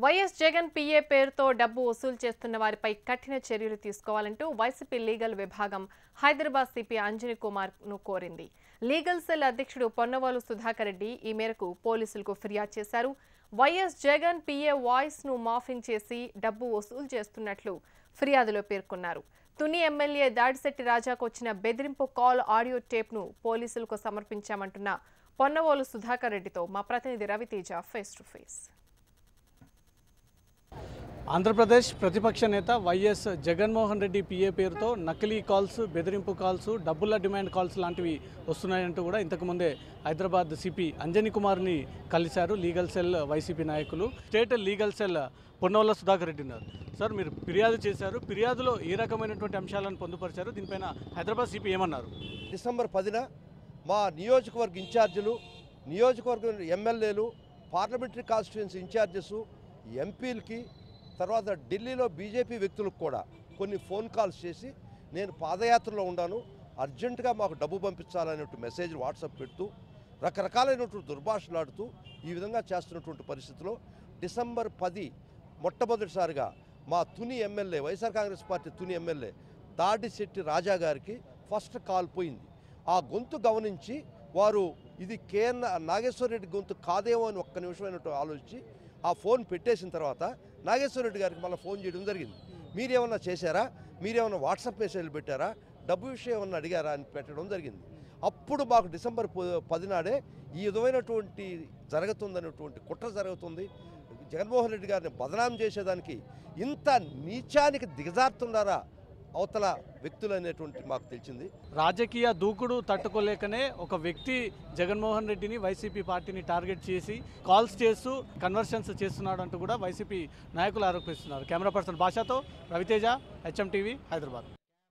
YS Jagan PA పేరుతో డబ్బు వసూలు చేస్తున్న వారిపై కఠిన చర్యలు తీసుకోవాలంటూ వైసీపీ లీగల్ విభాగం హైదరాబాద్ సిపి అంజనీ కుమార్ ను కోరింది. లీగల్ సెల్ అధ్యక్షుడు పొన్నవోలు సుధాకర్ రెడ్డి ఈ మేరకు పోలీసులకు ఫిర్యాదు చేశారు. వైఎస్ జగన్ పీఏ వాయిస్ ను మాఫింగ్ చేసి డబ్బు వసూలు చేస్తున్నట్లు ఫిర్యాదులో పేర్కొన్నారు. తుని ఎమ్మెల్యే దాడిశెట్టి రాజాకు వచ్చిన బెదిరింపు కాల్ ఆడియో టేప్ ను పోలీసులకు సమర్పించామంటున్న పొన్నవోలు సుధాకర్ రెడ్డితో మా ప్రతినిధి Raviteja face to face. Andhra Pradesh ప్రతిపక్ష నేత వైఎస్ జగన్మోహన్ రెడ్డి పీఏ పేరుతో నకిలీ కాల్స్, బెదిరింపు కాల్స్, డబ్బుల డిమాండ్ కాల్స్ లాంటివి వస్తున్నాయంటూ కూడా ఇంతకుముందే హైదరాబాద్ సిపి అంజనీ కుమార్ని కలిశారు లీగల్ సెల్ వైసీపీ నాయకులు. State legal cell Ponnavolu Sudhakar Reddy ఉన్నారు. సార్, మీరు ఫిర్యాదు చేశారు. ఫిర్యాదులో ఏ రకమైనటువంటి అంశాలను పొందుపరిచారు? దీనిపైన హైదరాబాద్ సిపి ఏమన్నారు? డిసెంబర్ 10న మా నియోజకవర్గ ఇన్ఛార్జీలు, నియోజకవర్గ ఎమ్మెల్యేలు, పార్లమెంటరీ కాన్స్టిట్యుయెన్సీ ఇన్ఛార్జెస్, ఎంపీలకి, తర్వాత ఢిల్లీలో బీజేపీ వ్యక్తులకు కూడా కొన్ని ఫోన్ కాల్స్ చేసి నేను పాదయాత్రలో ఉన్నాను, అర్జెంటుగా మాకు డబ్బు పంపించాలనేటువంటి మెసేజ్లు వాట్సాప్ పెడుతూ రకరకాలైనటువంటి దుర్భాషలాడుతూ ఈ విధంగా చేస్తున్నటువంటి పరిస్థితిలో డిసెంబర్ 10 మొట్టమొదటిసారిగా మా తుని ఎమ్మెల్యే, వైఎస్ఆర్ కాంగ్రెస్ పార్టీ తుని ఎమ్మెల్యే దాడిశెట్టి రాజా గారికి ఫస్ట్ కాల్ పోయింది. ఆ గొంతు గమనించి వారు ఇది కేఎన్ నాగేశ్వర రెడ్డి గొంతు కాదేమో అని ఒక్క నిమిషమైనట్టు ఆలోచించి ఆ ఫోన్ పెట్టేసిన తర్వాత నాగేశ్వర రెడ్డి గారికి మళ్ళీ ఫోన్ చేయడం జరిగింది. మీరేమన్నా చేశారా, మీరేమన్నా వాట్సాప్ మెసేజ్లు పెట్టారా, డబ్బు విషయం ఏమన్నా అడిగారా అని పెట్టడం జరిగింది. అప్పుడు మాకు డిసెంబర్ 10 నాడే ఈ విధమైనటువంటి జరుగుతుందనేటువంటి కుట్ర జరుగుతుంది, జగన్మోహన్ రెడ్డి గారిని బదనాం చేసేదానికి ఇంత నీచానికి దిగజారుతున్నారా అవతల వ్యక్తులు అనేటువంటి మాకు తెలిసింది. రాజకీయ దూకుడు తట్టుకోలేకనే ఒక వ్యక్తి జగన్మోహన్ రెడ్డిని, వైసీపీ పార్టీని టార్గెట్ చేసి కాల్స్ చేస్తూ కన్వర్షన్స్ చేస్తున్నాడు అంటూ కూడా వైసీపీ నాయకులు ఆరోపిస్తున్నారు. కెమెరా పర్సన్ భాషతో రవితేజ, HM టీవీ, హైదరాబాద్.